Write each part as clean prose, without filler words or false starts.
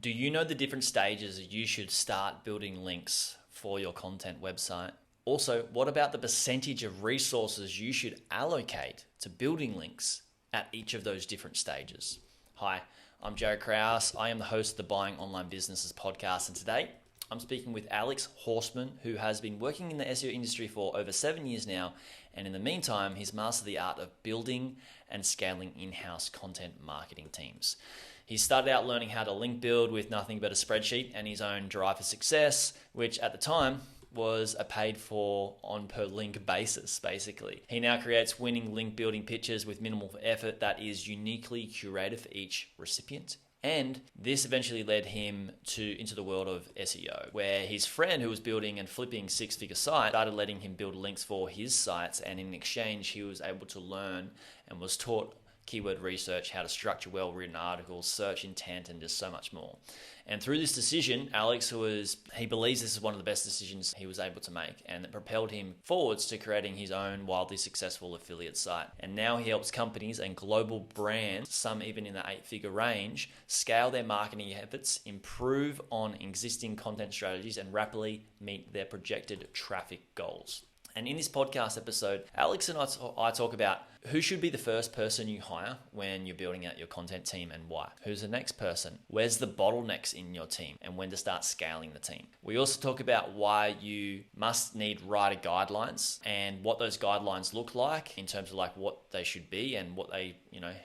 Do you know the different stages you should start building links for your content website? Also, what about the percentage of resources you should allocate to building links at each of those different stages? Hi, I'm Jared Krause. I am the host of the Buying Online Businesses podcast, and today I'm speaking with Alex Horstman, who has been working in the SEO industry for over 7 years now, and in the meantime, he's mastered the art of building and scaling in-house content marketing teams. He started out learning how to link build with nothing but a spreadsheet and his own drive for success, which at the time was a paid for on per link basis, basically. He now creates winning link building pitches with minimal effort that is uniquely curated for each recipient. And this eventually led him into the world of SEO, where his friend who was building and flipping six-figure sites started letting him build links for his sites, and in exchange he was able to learn and was taught keyword research, how to structure well-written articles, search intent, and just so much more. And through this decision, Alex he believes this is one of the best decisions he was able to make, and it propelled him forwards to creating his own wildly successful affiliate site. And now he helps companies and global brands, some even in the 8-figure range, scale their marketing efforts, improve on existing content strategies, and rapidly meet their projected traffic goals. And in this podcast episode, Alex and I talk about who should be the first person you hire when you're building out your content team and why. Who's the next person? Where's the bottlenecks in your team and when to start scaling the team? We also talk about why you must need writer guidelines and what those guidelines look like in terms of like what they should be and what they,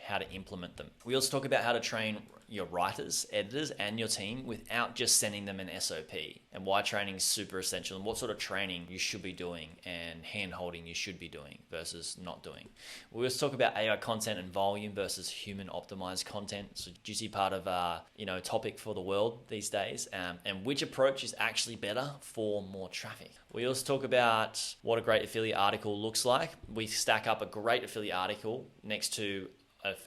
how to implement them. We also talk about how to train your writers, editors, and your team without just sending them an SOP, and why training is super essential and what sort of training you should be doing and hand-holding you should be doing versus not doing. We also talk about AI content and volume versus human optimized content. It's a juicy part of topic for the world these days, and which approach is actually better for more traffic. We also talk about what a great affiliate article looks like. We stack up a great affiliate article next to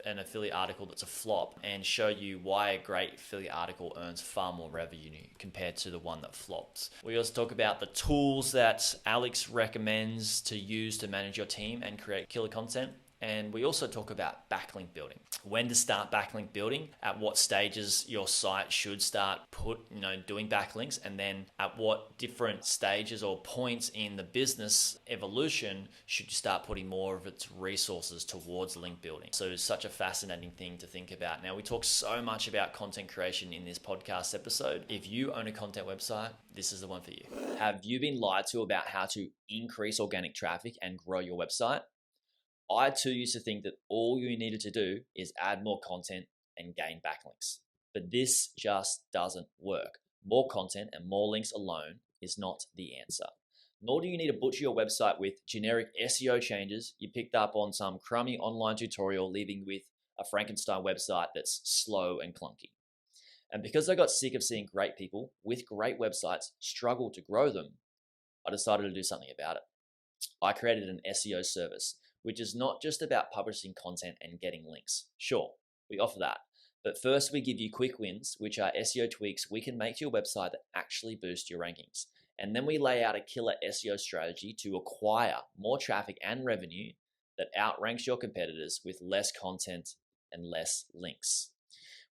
an affiliate article that's a flop and show you why a great affiliate article earns far more revenue compared to the one that flops. We also talk about the tools that Alex recommends to use to manage your team and create killer content. And we also talk about backlink building, when to start backlink building, at what stages your site should start doing backlinks, and then at what different stages or points in the business evolution should you start putting more of its resources towards link building. So it's such a fascinating thing to think about. Now, we talk so much about content creation in this podcast episode. If you own a content website, this is the one for you. Have you been lied to about how to increase organic traffic and grow your website? I too used to think that all you needed to do is add more content and gain backlinks. But this just doesn't work. More content and more links alone is not the answer. Nor do you need to butcher your website with generic SEO changes you picked up on some crummy online tutorial, leaving with a Frankenstein website that's slow and clunky. And because I got sick of seeing great people with great websites struggle to grow them, I decided to do something about it. I created an SEO service, which is not just about publishing content and getting links. Sure, we offer that. But first, we give you quick wins, which are SEO tweaks we can make to your website that actually boost your rankings. And then we lay out a killer SEO strategy to acquire more traffic and revenue that outranks your competitors with less content and less links.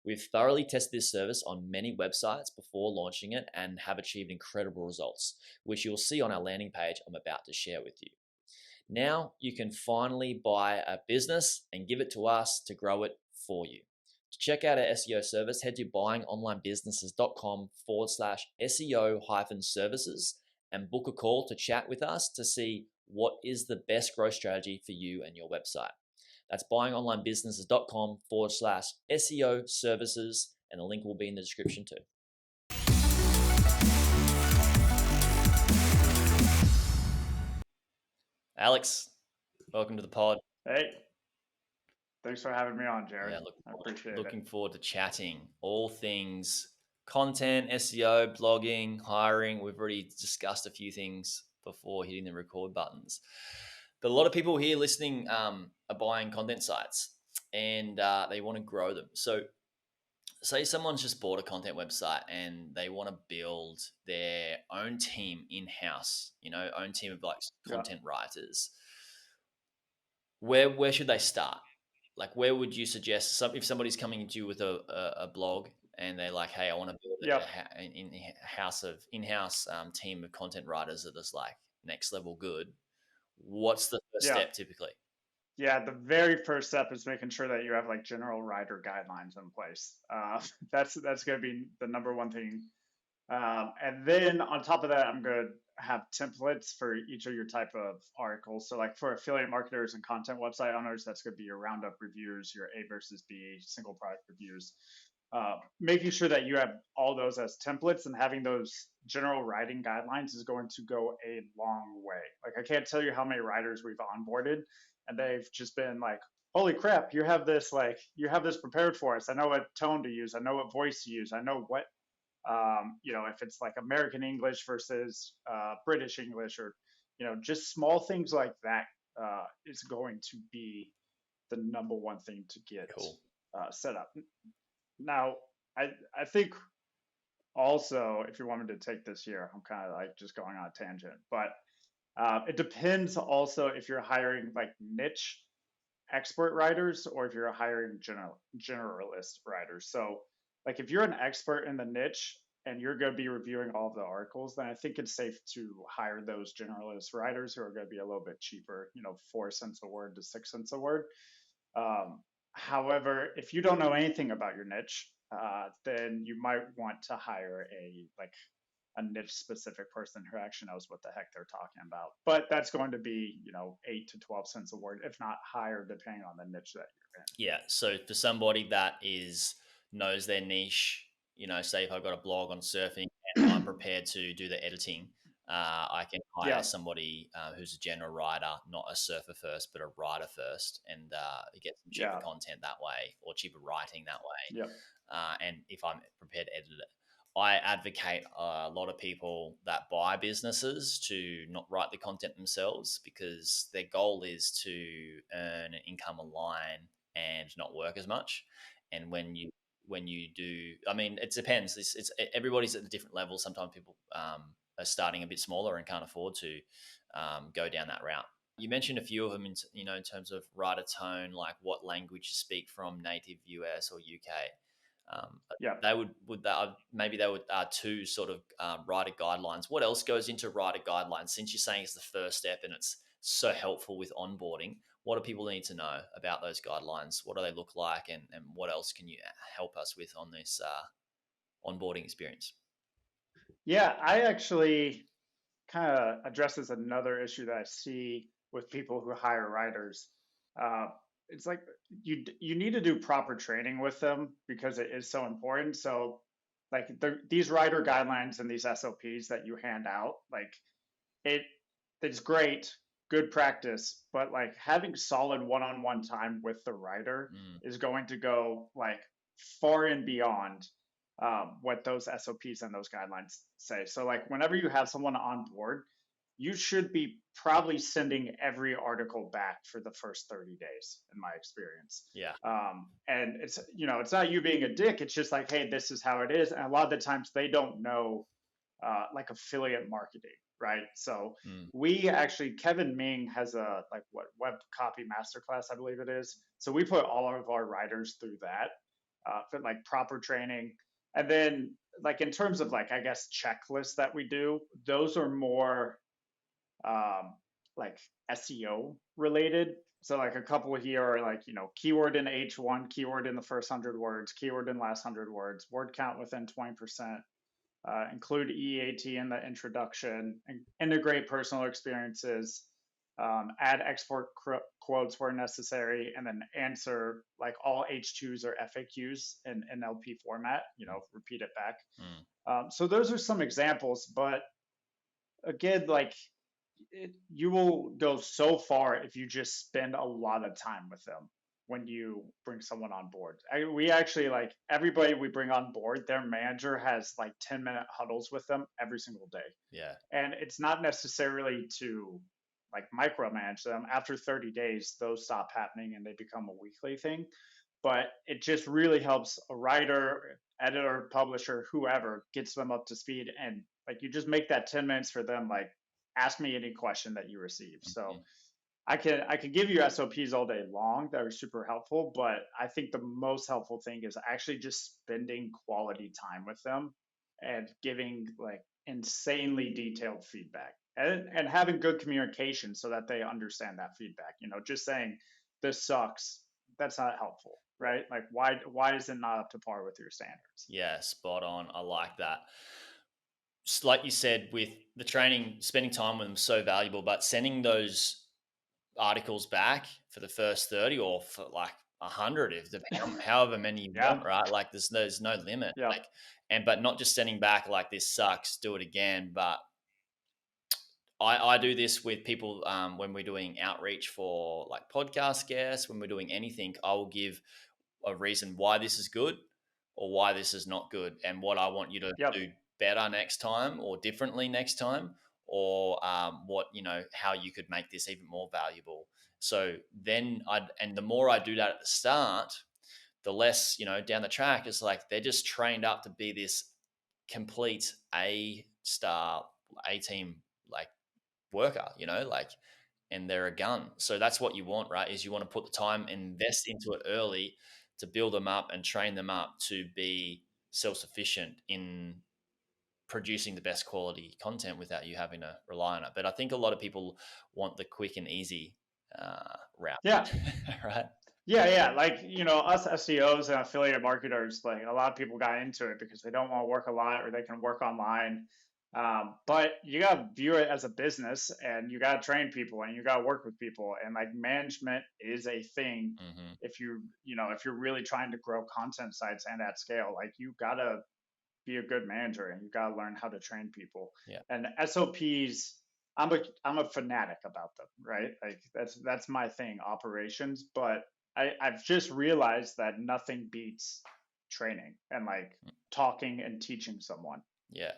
We've thoroughly tested this service on many websites before launching it and have achieved incredible results, which you'll see on our landing page I'm about to share with you. Now you can finally buy a business and give it to us to grow it for you. To check out our SEO service, head to buyingonlinebusinesses.com/SEO-services and book a call to chat with us to see what is the best growth strategy for you and your website. That's buyingonlinebusinesses.com/SEO-services, and the link will be in the description too. Alex, welcome to the pod. Hey, thanks for having me on, Jared. Yeah, I appreciate it. Looking forward to chatting all things content, SEO, blogging, hiring. We've already discussed a few things before hitting the record buttons. But a lot of people here listening are buying content sites and they want to grow them. So say someone's just bought a content website and they want to build their own team in-house, own team of like content writers. Where should they start? Like, where would you suggest if somebody's coming to you with a blog and they're like, hey, I want to build Yep. in-house team of content writers that is like next level good. What's the first Yeah. step typically? Yeah, the very first step is making sure that you have like general writer guidelines in place. That's going to be the number one thing. And then on top of that, I'm going to have templates for each of your type of articles. So like for affiliate marketers and content website owners, that's going to be your roundup reviews, your A versus B, single product reviews. Making sure that you have all those as templates and having those general writing guidelines is going to go a long way. Like I can't tell you how many writers we've onboarded and they've just been like, holy crap, you have this prepared for us. I know what tone to use. I know what voice to use. I know what, if it's like American English versus British English, or, just small things like that is going to be the number one thing to get Cool. set up. Now, I think also, if you want me to take this here, I'm kind of like just going on a tangent, but it depends also if you're hiring like niche expert writers or if you're hiring generalist writers. So, like if you're an expert in the niche and you're going to be reviewing all of the articles, then I think it's safe to hire those generalist writers who are going to be a little bit cheaper, 4 cents a word to 6 cents a word. However, if you don't know anything about your niche, then you might want to hire a niche specific person who actually knows what the heck they're talking about. But that's going to be, 8 to 12 cents a word, if not higher, depending on the niche that you're in. Yeah. So for somebody that knows their niche, say if I've got a blog on surfing and I'm prepared to do the editing, I can hire somebody who's a general writer, not a surfer first, but a writer first, and get some cheaper content that way, or cheaper writing that way. Yep. And if I'm prepared to edit it, I advocate a lot of people that buy businesses to not write the content themselves, because their goal is to earn an income online and not work as much. And when you do, I mean, it depends. It's everybody's at a different level. Sometimes people are starting a bit smaller and can't afford to go down that route. You mentioned a few of them in terms of writer tone, like what language you speak from, native US or UK. They would two sort of writer guidelines. What else goes into writer guidelines? Since you're saying it's the first step and it's so helpful with onboarding, what do people need to know about those guidelines? What do they look like, and what else can you help us with on this onboarding experience? Yeah, I actually kind of addresses another issue that I see with people who hire writers. It's like you need to do proper training with them because it is so important. So, like these writer guidelines and these SOPs that you hand out, like it's great, good practice, but like having solid one-on-one time with the writer is going to go like far and beyond what those SOPs and those guidelines say. So like whenever you have someone on board, you should be probably sending every article back for the first 30 days, in my experience. Yeah. And it's, it's not you being a dick. It's just like, hey, this is how it is. And a lot of the times they don't know like affiliate marketing, right? So we actually, Kevin Ming has a web copy masterclass, I believe it is. So we put all of our writers through that for like proper training. And then like in terms of like, I guess, checklists that we do, those are more like SEO related. So like a couple here are like, keyword in H1, keyword in the first 100 words, keyword in last 100 words, word count within 20%, include EAT in the introduction, integrate personal experiences, add export quotes where necessary, and then answer like all H2s or FAQs in NLP format, repeat it back. So those are some examples, but again, like you will go so far if you just spend a lot of time with them when you bring someone on board. We actually, like everybody we bring on board, their manager has like 10-minute huddles with them every single day. Yeah. And it's not necessarily to like micromanage them. After 30 days, those stop happening and they become a weekly thing. But it just really helps a writer, editor, publisher, whoever, gets them up to speed. And like you just make that 10 minutes for them, like ask me any question that you receive. So I can give you SOPs all day long that are super helpful, but I think the most helpful thing is actually just spending quality time with them and giving like insanely detailed feedback and having good communication so that they understand that feedback. Just saying this sucks, that's not helpful, right? Like why is it not up to par with your standards? Yeah, spot on. I like that. Like you said, with the training, spending time with them is so valuable, but sending those articles back for the first 30 or for like 100, if the however many you Yeah. want, right? Like there's no limit. Yeah. Like, but not just sending back like this sucks, do it again. But I do this with people when we're doing outreach for like podcast guests, when we're doing anything, I will give a reason why this is good or why this is not good and what I want you to Yep. do better next time or differently next time, or what, how you could make this even more valuable. So then and the more I do that at the start, the less, down the track is like they're just trained up to be this complete A star, A team, like worker, like, and they're a gun. So that's what you want, right? Is you want to put the time, invest into it early to build them up and train them up to be self-sufficient in producing the best quality content without you having to rely on it. But I think a lot of people want the quick and easy route, Yeah. right? Yeah. Like, us SEOs and affiliate marketers, like a lot of people got into it because they don't want to work a lot or they can work online. But you got to view it as a business and you got to train people and you got to work with people. And like management is a thing. Mm-hmm. If you're really trying to grow content sites and at scale, like you got to be a good manager and you got to learn how to train people. Yeah. And SOPs, I'm a fanatic about them, right? Like that's my thing, operations. But I've just realized that nothing beats training and like talking and teaching someone. Yeah,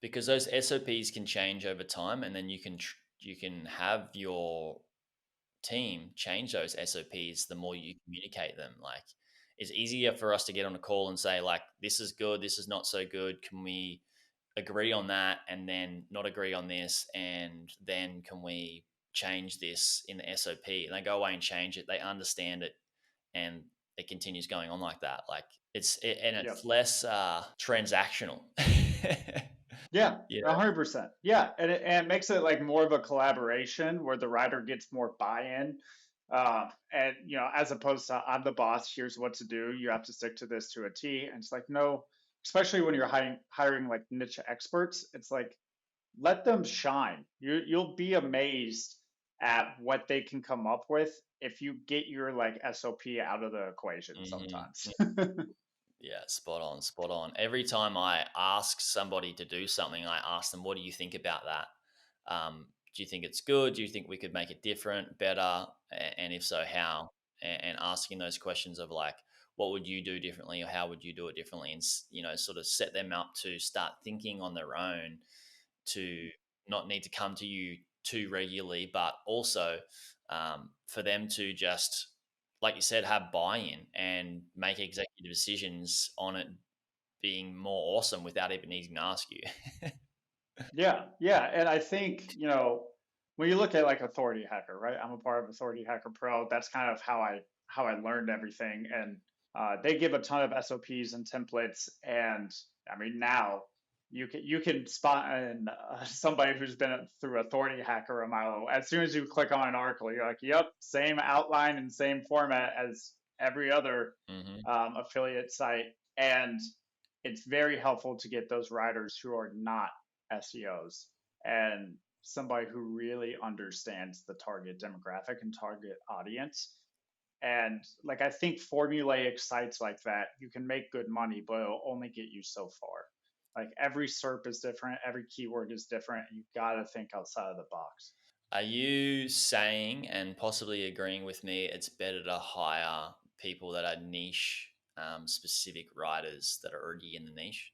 because those SOPs can change over time, and then you can have your team change those SOPs the more you communicate them. Like, it's easier for us to get on a call and say, like, this is good, this is not so good. Can we agree on that and then not agree on this? And then can we change this in the SOP? And they go away and change it. They understand it and it continues going on like that. Like and Yep. it's less transactional. Yeah, Yeah. 100%. Yeah, and it makes it like more of a collaboration where the writer gets more buy-in, and as opposed to I'm the boss, here's what to do, you have to stick to this to a T. And it's like no, especially when you're hiring like niche experts, it's like let them shine. You'll be amazed at what they can come up with if you get your like SOP out of the equation sometimes. Mm-hmm. Yeah, spot on, spot on. Every time I ask somebody to do something, I ask them, "What do you think about that? Do you think it's good? Do you think we could make it different, better? And if so, how?" And asking those questions of like, "What would you do differently, or how would you do it differently?" And sort of set them up to start thinking on their own, to not need to come to you too regularly, but also for them to just, like you said, have buy-in and make executive decisions on it being more awesome without even needing to ask you. Yeah, and I think when you look at like Authority Hacker, right? I'm a part of Authority Hacker Pro. That's kind of how I learned everything, and they give a ton of SOPs and templates. And I mean, now you can spot somebody who's been through Authority Hacker a mile. As soon as you click on an article, you're like, "Yep, same outline and same format as every other Mm-hmm. affiliate site." And it's very helpful to get those writers who are not SEOs and somebody who really understands the target demographic and target audience. And like I think formulaic sites like that, you can make good money, but it'll only get you so far. Like every SERP is different, every keyword is different. You got to think outside of the box. Are you saying and possibly agreeing with me it's better to hire people that are niche, specific writers that are already in the niche?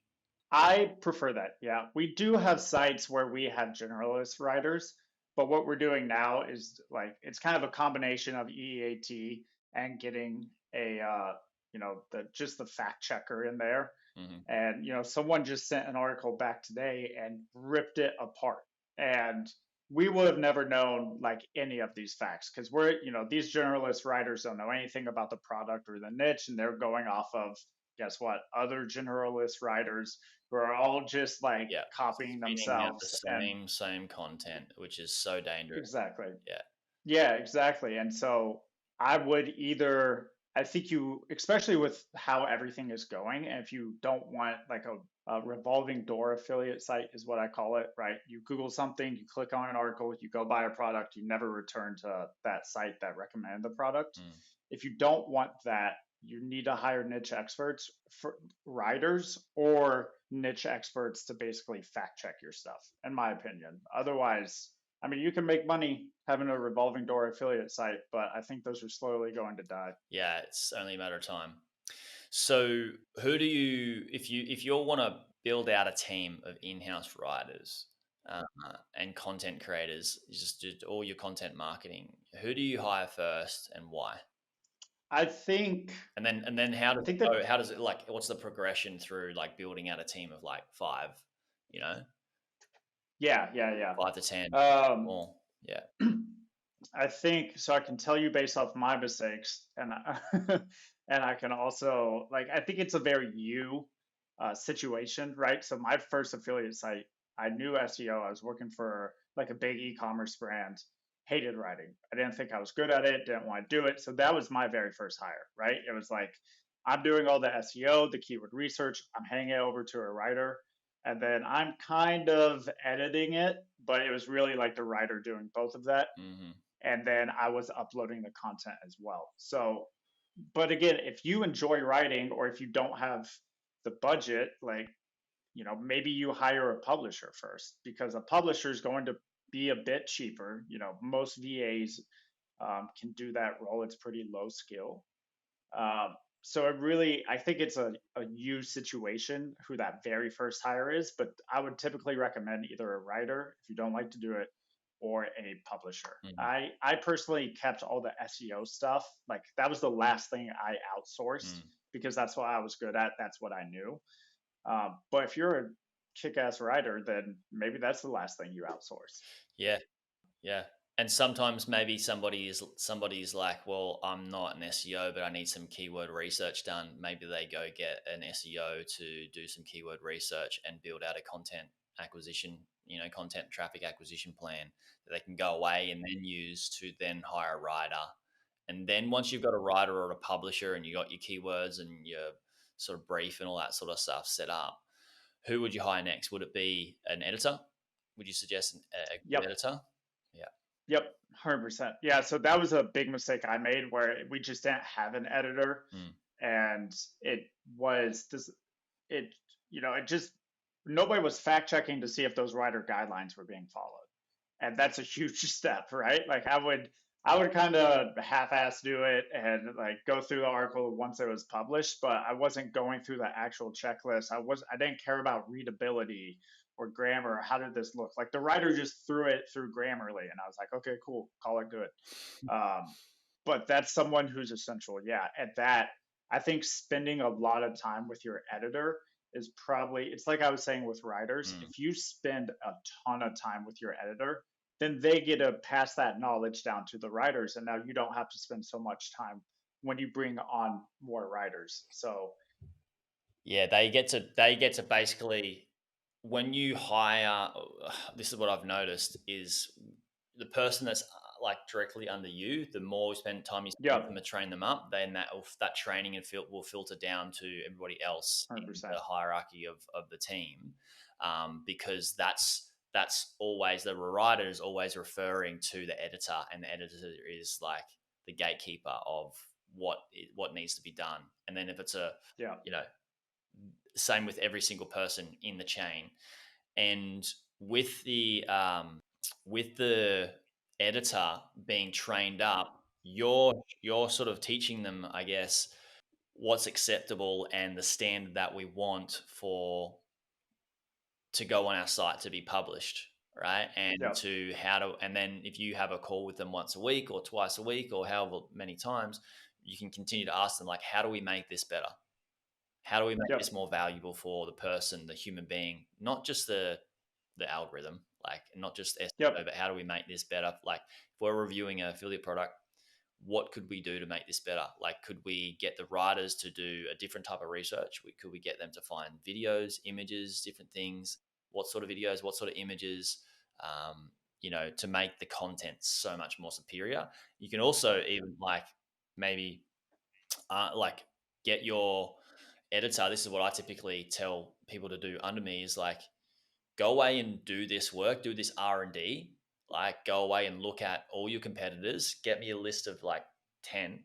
I prefer that. Yeah. We do have sites where we have generalist writers, but what we're doing now is like it's kind of a combination of EEAT and getting a the just the fact checker in there. Mm-hmm. And someone just sent an article back today and ripped it apart. And we would have never known like any of these facts because we're, these generalist writers don't know anything about the product or the niche, and they're going off of, guess what, other generalist writers who are all just like Yeah, copying spinning out the themselves. And same content, which is so dangerous. exactly. Yeah. Yeah, exactly. And so I would either, I think you, especially with how everything is going, and if you don't want like a revolving door affiliate site, is what I call it, right? You Google something, you click on an article, you go buy a product, you never return to that site that recommended the product. If you don't want that, you need to hire niche experts for writers or niche experts to basically fact check your stuff, in my opinion. Otherwise, I mean, you can make money having a revolving door affiliate site, but I think those are slowly going to die. Yeah, it's only a matter of time. So, who do you, if you all want to build out a team of in-house writers and content creators, just do all your content marketing, who do you hire first and why? I think, And then how I does think it go? that, How does it like? What's the progression through like building out a team of like five? You know, yeah, yeah, 5 to 10 yeah. more. Yeah. I think so. I can tell you based off my mistakes, and and I can also like I think it's a very situation, right? So my first affiliate site, I knew SEO. I was working for like a big e-commerce brand. Hated writing. I didn't think I was good at it. Didn't want to do it. So that was my very first hire, right? It was like I'm doing all the SEO, the keyword research. I'm handing it over to a writer, and then I'm kind of editing it. But it was really like the writer doing both of that, Mm-hmm. and then I was uploading the content as well. So, but again, if you enjoy writing or if you don't have the budget, like, maybe you hire a publisher first because a publisher is going to be a bit cheaper. Most VAs can do that role. It's pretty low skill. So I think it's a you situation who that very first hire is, but I would typically recommend either a writer if you don't like to do it or a publisher. Mm-hmm. I personally kept all the SEO stuff. Like that was the last thing I outsourced because that's what I was good at. That's what I knew. But if you're a kick-ass writer, then maybe that's the last thing you outsource. Yeah. Yeah. And sometimes maybe somebody's like, well, I'm not an SEO, but I need some keyword research done. Maybe they go get an SEO to do some keyword research and build out a content acquisition, content traffic acquisition plan that they can go away and then use to then hire a writer. And then once you've got a writer or a publisher and you got your keywords and your sort of brief and all that sort of stuff set up, who would you hire next? Would it be an editor? Would you suggest a good Yep. editor? Yeah. Yep, 100%. Yeah, so that was a big mistake I made where we just didn't have an editor, and it was this, it just nobody was fact checking to see if those writer guidelines were being followed, and that's a huge step, right? Like I would kind of half-ass do it and like go through the article once it was published, but I wasn't going through the actual checklist. I didn't care about readability or grammar. How did this look? Like the writer just threw it through Grammarly, and I was like, okay, cool, call it good. But that's someone who's essential. Yeah, at that, I think spending a lot of time with your editor is probably, it's like I was saying with writers. If you spend a ton of time with your editor, then they get to pass that knowledge down to the writers, and now you don't have to spend so much time when you bring on more writers. So yeah, they get to basically, when you hire, this is what I've noticed is the person that's like directly under you, the more spend time you spend with them to train them up, then that training and will filter down to everybody else 100%. in the hierarchy of the team, because that's always, the writer is always referring to the editor, and the editor is like the gatekeeper of what needs to be done. And then if it's same with every single person in the chain. And with the editor being trained up, you're sort of teaching them, I guess, what's acceptable and the standard that we want to go on our site to be published, right? And and then if you have a call with them once a week or twice a week or however many times, you can continue to ask them like, how do we make this better? How do we make this more valuable for the person, the human being, not just the the algorithm, like not just SEO, Yep. but how do we make this better? Like if we're reviewing an affiliate product, what could we do to make this better? Like, could we get the writers to do a different type of research? Could we get them to find videos, images, different things? What sort of videos, what sort of images, to make the content so much more superior? You can also even like maybe like get your editor. This is what I typically tell people to do under me is like, go away and do this work, do this R&D, like go away and look at all your competitors, get me a list of like 10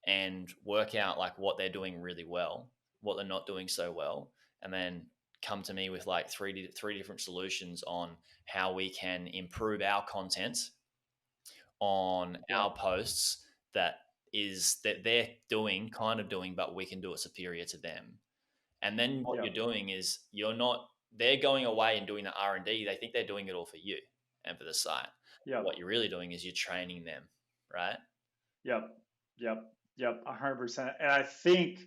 and work out like what they're doing really well, what they're not doing so well, and then come to me with like three different solutions on how we can improve our content on our posts that they're kind of doing, but we can do it superior to them. And then what you're doing is they're going away and doing the R&D. They think they're doing it all for you and for the site. What you're really doing is you're training them, right? Yep. 100%. And I think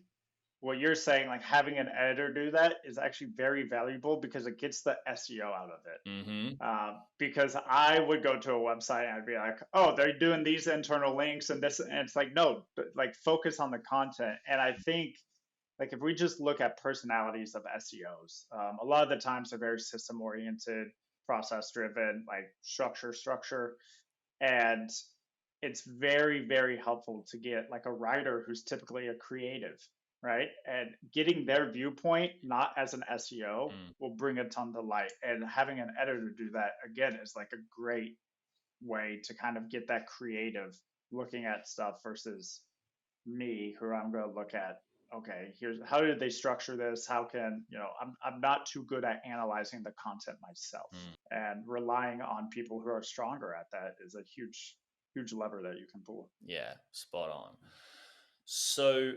what you're saying, like having an editor do that is actually very valuable because it gets the SEO out of it. Mm-hmm. Because I would go to a website and I'd be like, oh, they're doing these internal links and this, and it's like, no, like focus on the content. And I think like if we just look at personalities of SEOs, a lot of the times they're very system oriented, process driven, like structure. And it's very, very helpful to get like a writer who's typically a creative, right? And getting their viewpoint, not as an SEO, will bring a ton to light. And having an editor do that, again, is like a great way to kind of get that creative looking at stuff versus me, who I'm going to look at, okay, here's how did they structure this? How can, I'm not too good at analyzing the content myself. And relying on people who are stronger at that is a huge lever that you can pull. Yeah, spot on. So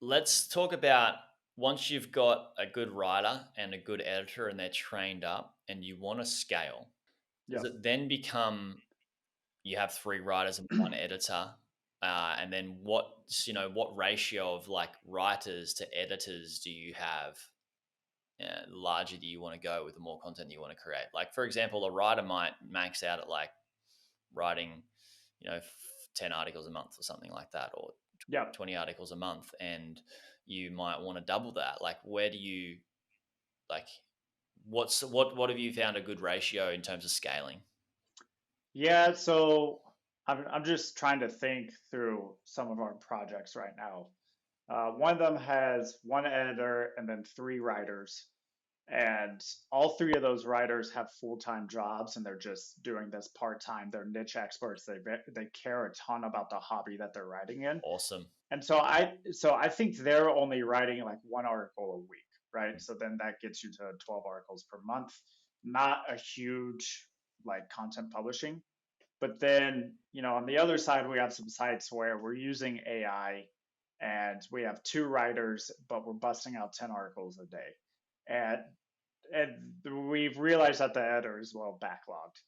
let's talk about once you've got a good writer and a good editor and they're trained up and you want to scale, does it then become you have 3 writers and 1 editor? And then what ratio of like writers to editors do you have? Larger do you want to go with the more content you want to create? Like, for example, a writer might max out at like writing, 10 articles a month or something like that, or 20 articles a month. And you might want to double that. Like, where do you what have you found a good ratio in terms of scaling? Yeah, so I'm just trying to think through some of our projects right now. One of them has 1 editor and then 3 writers, and all 3 of those writers have full-time jobs and they're just doing this part-time. They're niche experts. They care a ton about the hobby that they're writing in. Awesome. And so I think they're only writing like 1 article a week, right? So then that gets you to 12 articles per month. Not a huge like content publishing. But then, on the other side, we have some sites where we're using AI and we have 2 writers, but we're busting out 10 articles a day. And we've realized that the editor is well backlogged.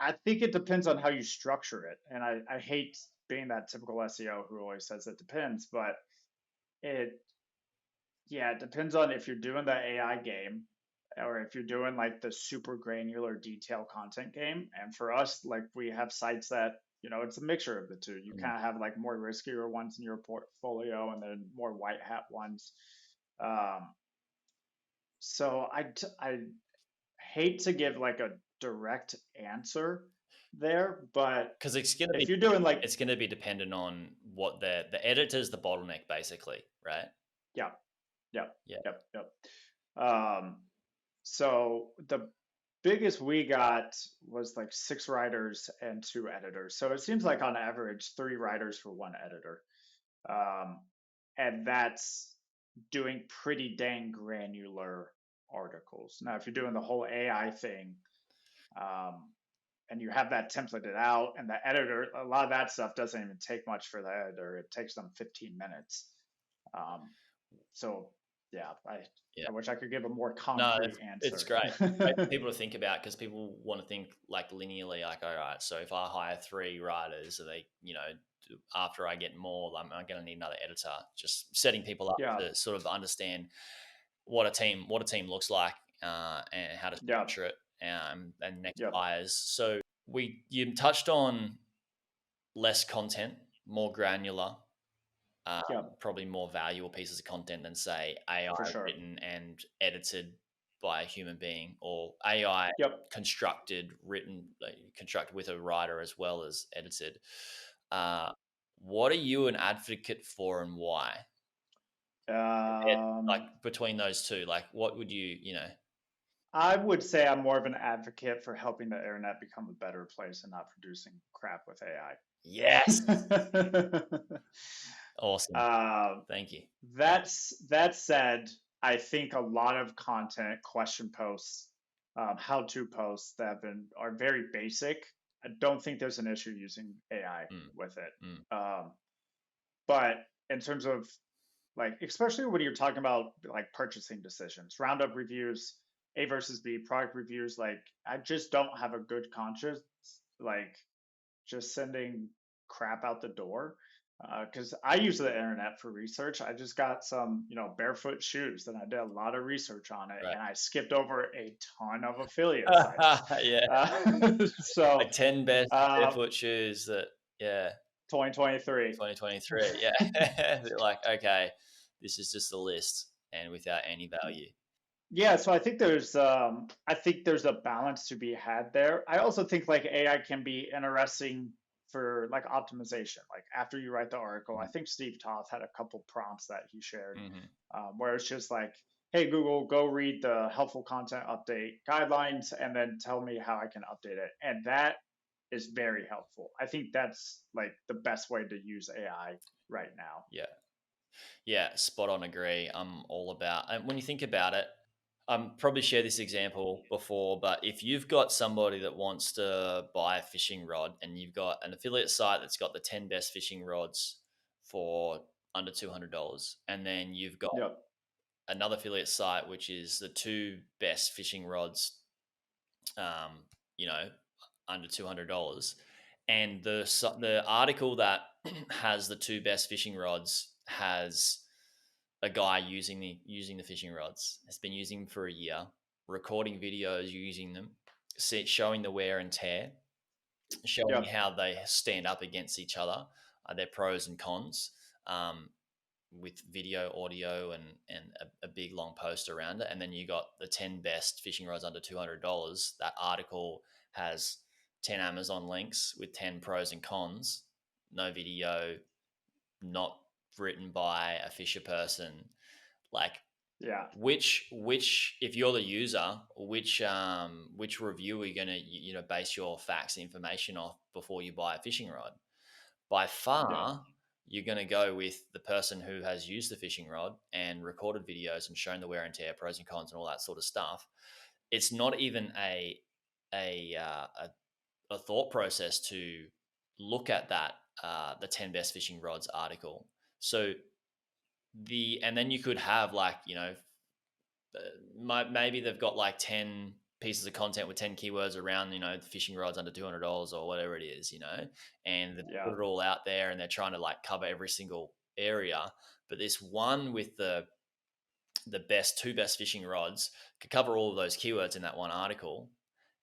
I think it depends on how you structure it. And I hate being that typical SEO who always says it depends, but it depends on if you're doing the AI game or if you're doing like the super granular detail content game. And for us, like we have sites that, it's a mixture of the two. You kind of have like more riskier ones in your portfolio and then more white hat ones. So I hate to give like a direct answer there, but because it's going to if you're doing like, it's going to be dependent on what the editor's the bottleneck basically, right? Yep. So the biggest we got was like 6 writers and 2 editors. So it seems like on average 3 writers for 1 editor. And that's doing pretty dang granular articles. Now, if you're doing the whole AI thing, and you have that templated out and the editor, a lot of that stuff doesn't even take much for the editor. It takes them 15 minutes. So I wish I could give a more concrete answer. It's great. People to think about because people want to think like linearly, like, all right, so if I hire 3 writers, are they, after I get more, I'm going to need another editor. Just setting people up Yeah. to sort of understand what a team looks like, and how to Yeah. structure it, and next Yep. hires. So you touched on less content, more granular, Yep. probably more valuable pieces of content than say AI For sure. written and edited by a human being, or AI Yep. constructed with a writer as well as edited. What are you an advocate for, and why? Like between those two, like what would you know? I would say I'm more of an advocate for helping the internet become a better place and not producing crap with Yes. AI. Awesome. Thank you. That said, I think a lot of content, question posts, how-to posts that are very basic. I don't think there's an issue using AI with it. But in terms of like, especially when you're talking about like purchasing decisions, roundup reviews, A versus B, product reviews, like I just don't have a good conscience, like just sending crap out the door. Because I use the internet for research. I just got some, barefoot shoes, and I did a lot of research on it, Right. and I skipped over a ton of affiliate sites. Yeah. So like 10 best barefoot shoes that 2023. 2023. Yeah. Like, okay, this is just a list and without any value. Yeah, so I think there's a balance to be had there. I also think like AI can be interesting for like optimization. Like after you write the article, I think Steve Toth had a couple prompts that he shared, where it's just like, hey Google, go read the helpful content update guidelines and then tell me how I can update it. And that is very helpful. I think that's like the best way to use AI right now. Yeah, spot on, agree. I'm all about, and when you think about it, probably shared this example before, but if you've got somebody that wants to buy a fishing rod and you've got an affiliate site that's got the 10 best fishing rods for under $200, and then you've got another affiliate site which is the 2 best fishing rods, under $200, and the article that has the 2 best fishing rods has a guy using the fishing rods, has been using them for a year, recording videos using them, showing the wear and tear, showing how they stand up against each other, their pros and cons, with video, audio, and a big long post around it. And then you got the 10 best fishing rods under $200. That article has 10 Amazon links with 10 pros and cons, no video, not written by a fisher person. Like, which if you're the user, which review are you going to base your facts and information off before you buy a fishing rod? By far, you're going to go with the person who has used the fishing rod and recorded videos and shown the wear and tear, pros and cons, and all that sort of stuff. It's not even a thought process to look at that, the 10 best fishing rods article. So and then you could have like, maybe they've got like 10 pieces of content with 10 keywords around, the fishing rods under $200 or whatever it is, and they put it all out there and they're trying to like cover every single area. But this one with the 2 best fishing rods could cover all of those keywords in that one article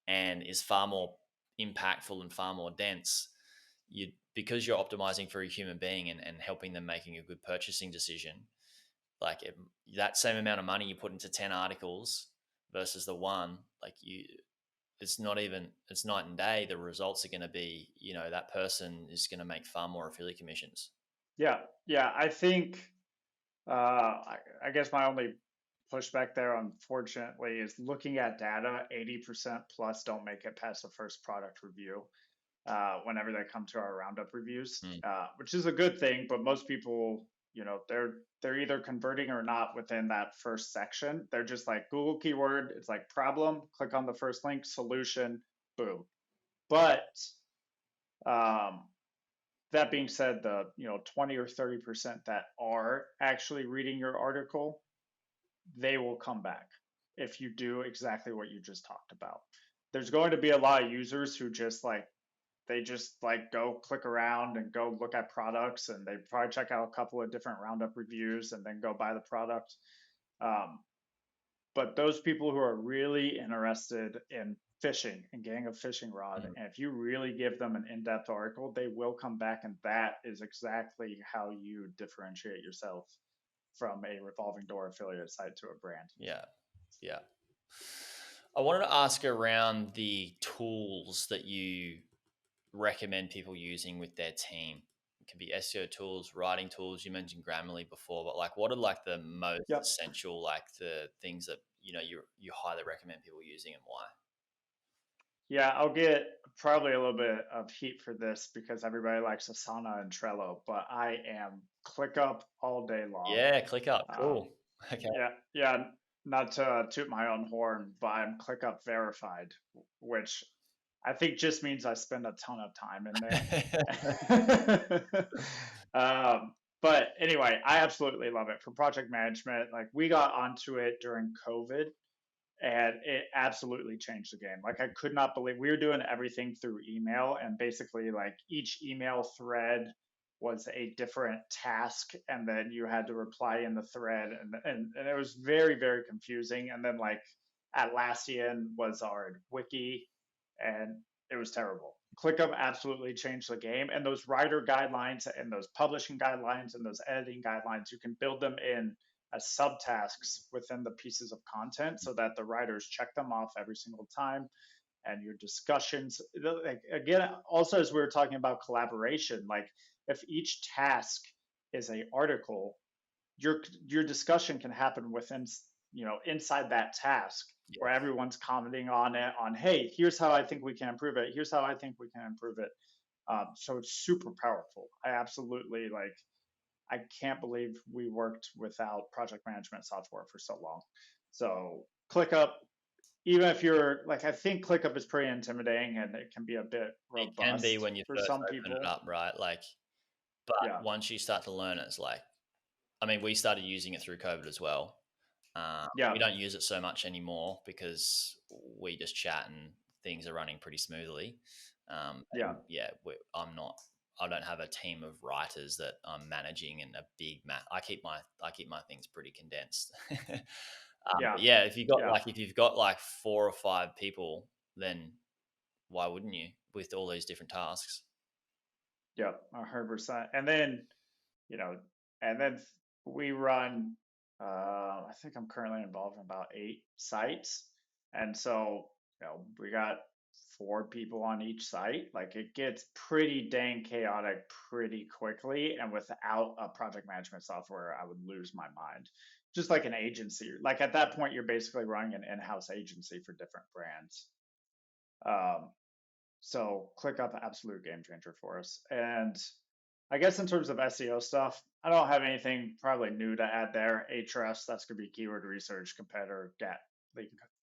and is far more impactful and far more dense. Because you're optimizing for a human being and helping them making a good purchasing decision, like that same amount of money you put into 10 articles versus the one, like it's night and day. The results are going to be, that person is going to make far more affiliate commissions. Yeah. I think, I guess my only pushback there, unfortunately, is looking at data. 80% plus don't make it past the first product review whenever they come to our roundup reviews, which is a good thing. But most people, they're either converting or not within that first section. They're just like Google keyword. It's like problem, click on the first link, solution, boom. But that being said, the 20 or 30% that are actually reading your article, they will come back if you do exactly what you just talked about. There's going to be a lot of users who just like, they just like go click around and go look at products, and they probably check out a couple of different Roundup reviews and then go buy the product. Um, but those people who are really interested in fishing and getting a fishing rod, and if you really give them an in-depth article, they will come back, and that is exactly how you differentiate yourself from a revolving door affiliate site to a brand. Yeah. Yeah. I wanted to ask around the tools that you recommend people using with their team. It can be SEO tools, writing tools. You mentioned Grammarly before, but like, what are like the most essential, like the things that you highly recommend people using, and why? Yeah, I'll get probably a little bit of heat for this because everybody likes Asana and Trello, but I am ClickUp all day long. Yeah, ClickUp, cool. Okay. Yeah. Not to toot my own horn, but I'm ClickUp verified, which I think just means I spend a ton of time in there. But anyway, I absolutely love it for project management. Like, we got onto it during COVID, and it absolutely changed the game. Like, I could not believe we were doing everything through email, and basically like each email thread was a different task, and then you had to reply in the thread, and it was very, very confusing. And then like Atlassian was our wiki, and it was terrible. ClickUp absolutely changed the game, and those writer guidelines and those publishing guidelines and those editing guidelines, you can build them in as subtasks within the pieces of content so that the writers check them off every single time. And your discussions, like, again, also, as we were talking about collaboration, like if each task is a article, your discussion can happen within, inside that task, where everyone's commenting on it, on, hey, here's how I think we can improve it, here's how I think we can improve it. So it's super powerful. I can't believe we worked without project management software for so long. So ClickUp, even if you're like, I think ClickUp is pretty intimidating, and it can be a bit robust. It can be when you first some open people. it up, right? Like, but once you start to learn it, it's like, I mean, we started using it through COVID as well. We don't use it so much anymore because we just chat and things are running pretty smoothly. I don't have a team of writers that I'm managing and a big I keep my things pretty condensed. If you've got like 4 or 5 people, then why wouldn't you, with all these different tasks? Yeah, 100%. And then, we run, I think I'm currently involved in about 8 sites. And so, we got 4 people on each site. Like, it gets pretty dang chaotic pretty quickly. And without a project management software, I would lose my mind. Just like an agency. Like, at that point, you're basically running an in-house agency for different brands. So ClickUp, absolute game changer for us. And I guess in terms of SEO stuff, I don't have anything probably new to add there. Ahrefs, that's going to be keyword research, competitor gap,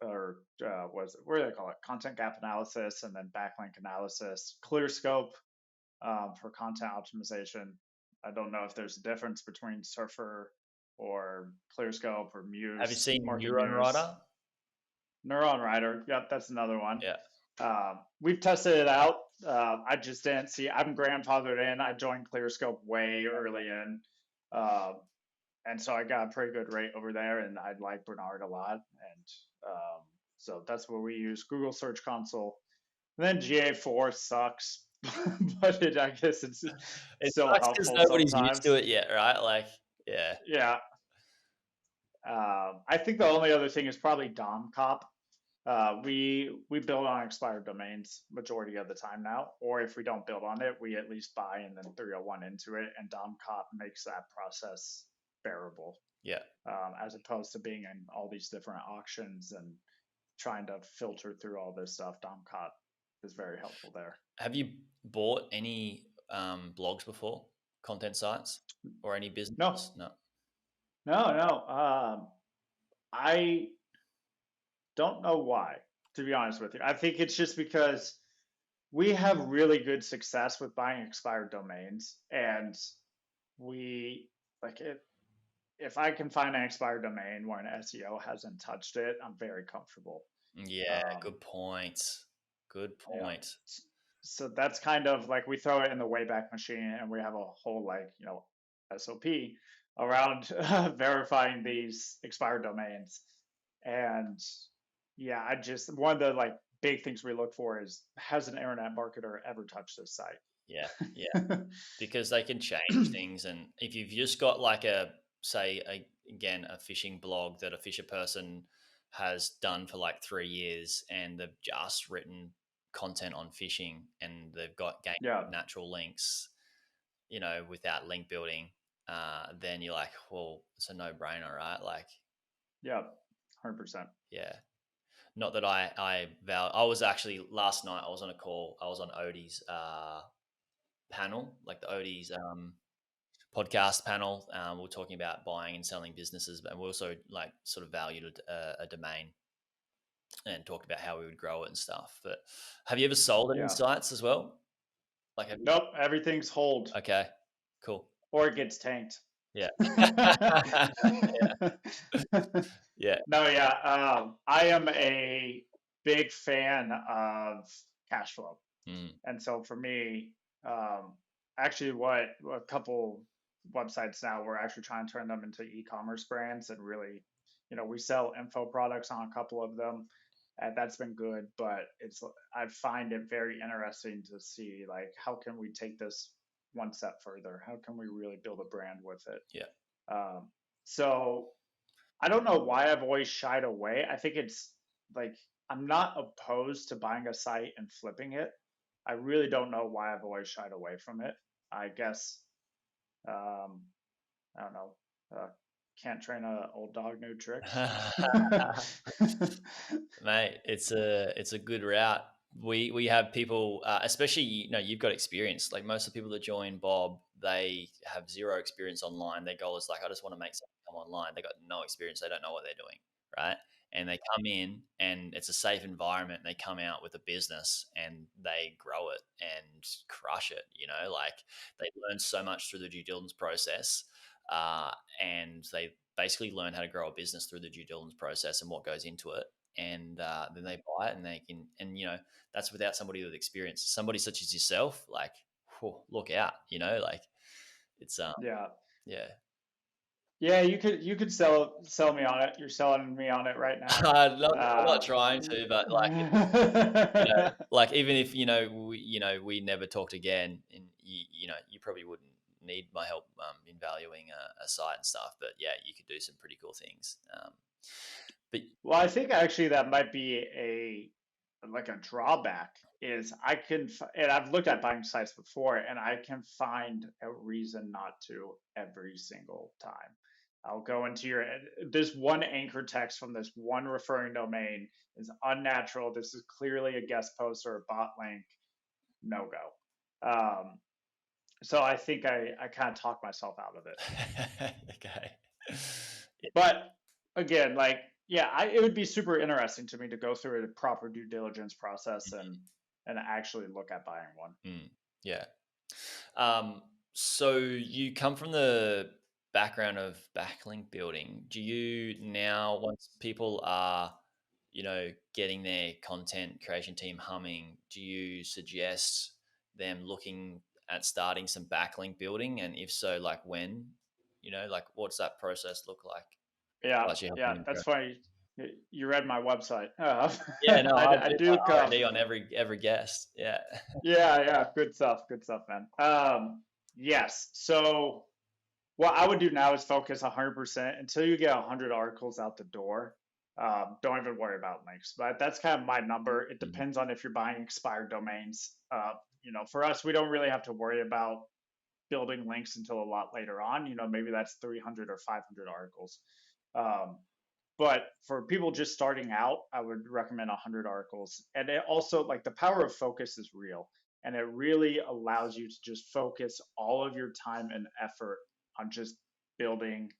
or what do they call it? Content gap analysis, and then backlink analysis. ClearScope for content optimization. I don't know if there's a difference between Surfer or ClearScope or Muse. Have you seen Neuron Writer? Neuron Writer, yep, that's another one. Yeah. We've tested it out. I just didn't see. I'm grandfathered in. I joined ClearScope way early in, and so I got a pretty good rate over there. And I like Bernard a lot, and so that's what we use. Google Search Console. And then GA4 sucks, but I guess it's so helpful because nobody's used to it yet, right? Like, yeah. I think the only other thing is probably DomCop. We build on expired domains majority of the time now, or if we don't build on it, we at least buy and then 301 into it, and DomCop makes that process bearable. Yeah. As opposed to being in all these different auctions and trying to filter through all this stuff, DomCop is very helpful there. Have you bought any blogs before, content sites, or any business? No. I don't know why, to be honest with you. I think it's just because we have really good success with buying expired domains, and we like it. If I can find an expired domain where an SEO hasn't touched it, I'm very comfortable. Yeah, good point. Good point. so that's kind of like we throw it in the Wayback Machine, and we have a whole like SOP around verifying these expired domains. And yeah, I just one of the like big things we look for is, has an internet marketer ever touched this site? Yeah, yeah, because they can change things, and if you've just got like again a fishing blog that a fisher person has done for like 3 years, and they've just written content on fishing, and they've got gained Yeah, natural links, without link building, then you're like, well, it's a no brainer, right? Like, yeah, 100%. yeah. Not that I was actually last night. I was on a call. I was on Odie's panel, like the Odie's podcast panel. We were talking about buying and selling businesses, but we also like sort of valued a domain and talked about how we would grow it and stuff. But have you ever sold any Yeah. sites as well? Like, Nope, everything's hold okay, cool. or it gets tanked. Yeah. Yeah. Yeah. No, yeah. I am a big fan of cash flow. And so for me, actually, what a couple websites now, we're actually trying to turn them into e-commerce brands and really, we sell info products on a couple of them. And that's been good, but I find it very interesting to see like how can we take this one step further? How can we really build a brand with it? Yeah. So I don't know why I've always shied away. I think it's like I'm not opposed to buying a site and flipping it. I really don't know why I've always shied away from it. I guess I don't know. Can't train a old dog new tricks. Mate, it's a good route. We have people, especially you've got experience. Like most of the people that join Bob, they have zero experience online. Their goal is like, I just want to make something come online. They got no experience. They don't know what they're doing, right? And they come in, and it's a safe environment. And they come out with a business, and they grow it and crush it. Like they learn so much through the due diligence process, and they basically learn how to grow a business through the due diligence process and what goes into it. And then they buy it, and they can, and that's without somebody with experience. Somebody such as yourself, like, look out, like it's Yeah. yeah. Yeah, you could sell me on it. You're selling me on it right now. I'm not trying to, but like even if we never talked again, and you probably wouldn't need my help in valuing a site and stuff. But yeah, you could do some pretty cool things. But Well, I think actually that might be like a drawback is and I've looked at buying sites before, and I can find a reason not to every single time. I'll go into this one anchor text from this one referring domain is unnatural. This is clearly a guest post or a bot link. No go. So I think I kind of talk myself out of it. okay. But again, like, yeah, it would be super interesting to me to go through a proper due diligence process and actually look at buying one. Yeah. So you come from the background of backlink building. Do you now, once people are, getting their content creation team humming, do you suggest them looking at starting some backlink building? And if so, like when, like what's that process look like? Yeah, that's funny. You read my website. Yeah, no, I do R&D on every guest. Yeah. Yeah, good stuff, man. Yes. So what I would do now is focus 100% until you get 100 articles out the door. Don't even worry about links, but that's kind of my number. It depends on if you're buying expired domains. For us, we don't really have to worry about building links until a lot later on. Maybe that's 300 or 500 articles. But for people just starting out, I would recommend 100 articles. And it also, like, the power of focus is real. And it really allows you to just focus all of your time and effort on just building,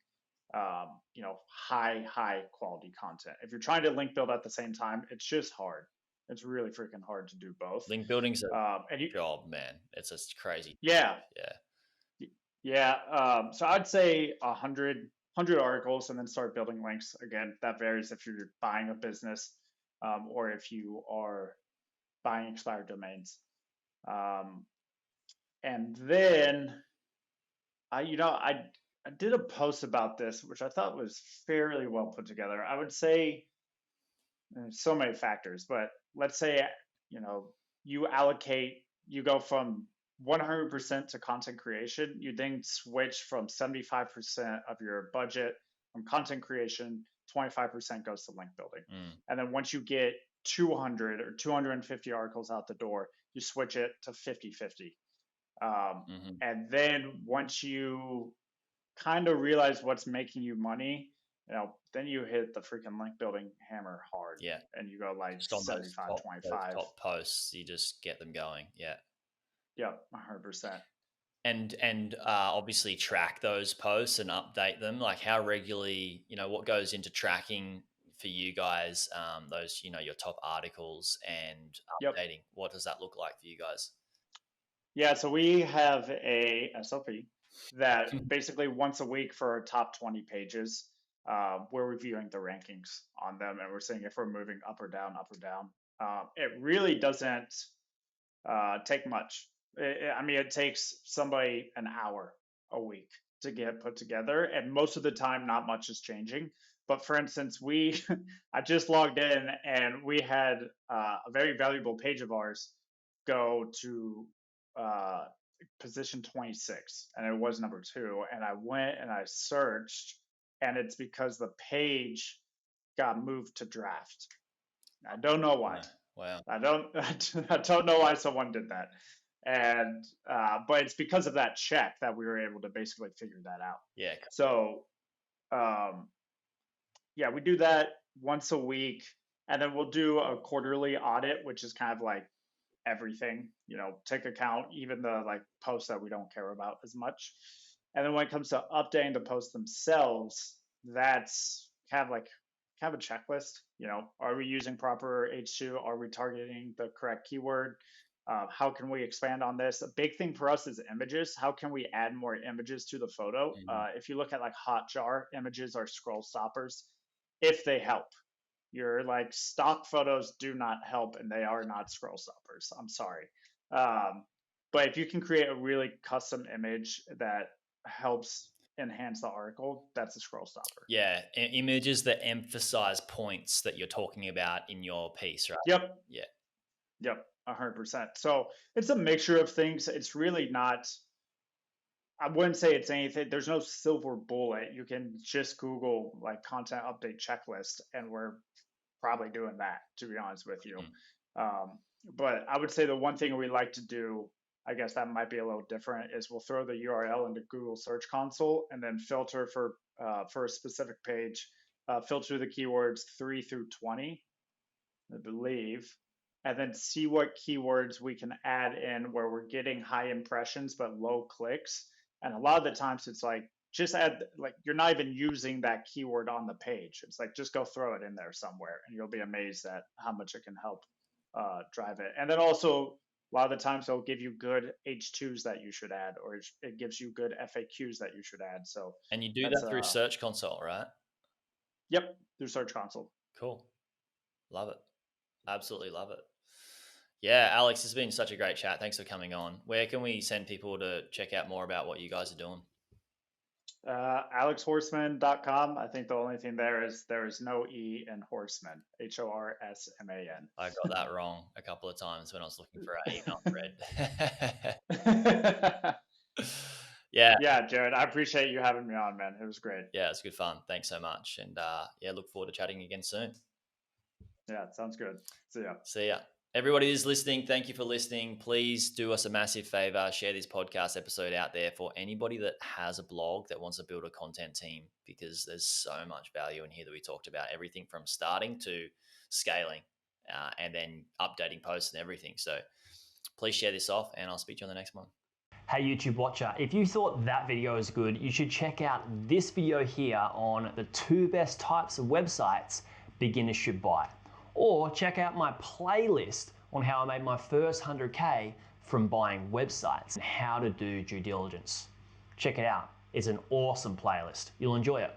high quality content. If you're trying to link build at the same time, it's just hard. It's really freaking hard to do both. Link building's a job, man. It's just crazy. Yeah. Yeah. Yeah. So I'd say 100 articles and then start building links. Again, that varies if you're buying a business or if you are buying expired domains. And then I did a post about this, which I thought was fairly well put together. I would say there's so many factors, but let's say, you know, you go from 100% to content creation, you then switch from 75% of your budget from content creation, 25% goes to link building. And then once you get 200 or 250 articles out the door, you switch it to 50-50. And then once you kind of realize what's making you money, you know, then you hit the freaking link building hammer hard. Yeah. And you go like just on 75, those 25. top posts, you just get them going. Yeah. Yep, 100%. And obviously track those posts and update them. Like how regularly, you know, what goes into tracking for you guys, those, you know, your top articles and updating? What does that look like for you guys? Yeah, so we have a SLP that basically once a week for our top 20 pages, we're reviewing the rankings on them and we're seeing if we're moving up or down, up or down. It really doesn't take much. I mean, it takes somebody an hour a week to get put together, and most of the time, not much is changing. But for instance, I just logged in and we had a very valuable page of ours go to position 26, and it was number 2. And I went and I searched, and it's because the page got moved to draft. I don't know why. Wow. I don't know why someone did that. And but it's because of that check that we were able to basically figure that out. Yeah. So yeah, we do that once a week, and then we'll do a quarterly audit, which is kind of like everything, you know, take account even the like posts that we don't care about as much. And then when it comes to updating the posts themselves, that's kind of a checklist. You know, are we using proper H2? Are we targeting the correct keyword? How can we expand on this? A big thing for us is images. How can we add more images to the photo? If you look at like Hotjar, images are scroll stoppers if they help. Your like stock photos do not help, and they are not scroll stoppers. I'm sorry. But if you can create a really custom image that helps enhance the article, that's a scroll stopper. Yeah, images that emphasize points that you're talking about in your piece, right? Yep. Yeah. Yep. 100%. So it's a mixture of things. It's really not, I wouldn't say it's anything. There's no silver bullet. You can just Google like content update checklist, and we're probably doing that, to be honest with you. But I would say the one thing we like to do, I guess that might be a little different, is we'll throw the URL into Google Search Console and then filter for a specific page, filter the keywords 3 through 20, I believe, and then see what keywords we can add in where we're getting high impressions but low clicks. And a lot of the times it's like, just add, like, you're not even using that keyword on the page. It's like, just go throw it in there somewhere, and you'll be amazed at how much it can help drive it. And then also, a lot of the times they'll give you good H2s that you should add, or it gives you good FAQs that you should add. So, and you do that through Search Console, right? Yep, through Search Console. Cool. Love it. Absolutely love it. Yeah, Alex, it's been such a great chat. Thanks for coming on. Where can we send people to check out more about what you guys are doing? AlexHorseman.com. I think the only thing there is no E in Horseman. HORSMAN. I got that wrong a couple of times when I was looking for our email thread. Yeah. Yeah, Jared, I appreciate you having me on, man. It was great. Yeah, it's good fun. Thanks so much. And yeah, look forward to chatting again soon. Yeah, sounds good. See ya. See ya. Everybody who's listening, thank you for listening. Please do us a massive favor. Share this podcast episode out there for anybody that has a blog that wants to build a content team, because there's so much value in here that we talked about. Everything from starting to scaling and then updating posts and everything. So please share this off, and I'll speak to you on the next one. Hey YouTube watcher, if you thought that video was good, you should check out this video here on the 2 best types of websites beginners should buy. Or check out my playlist on how I made my first 100K from buying websites and how to do due diligence. Check it out. It's an awesome playlist. You'll enjoy it.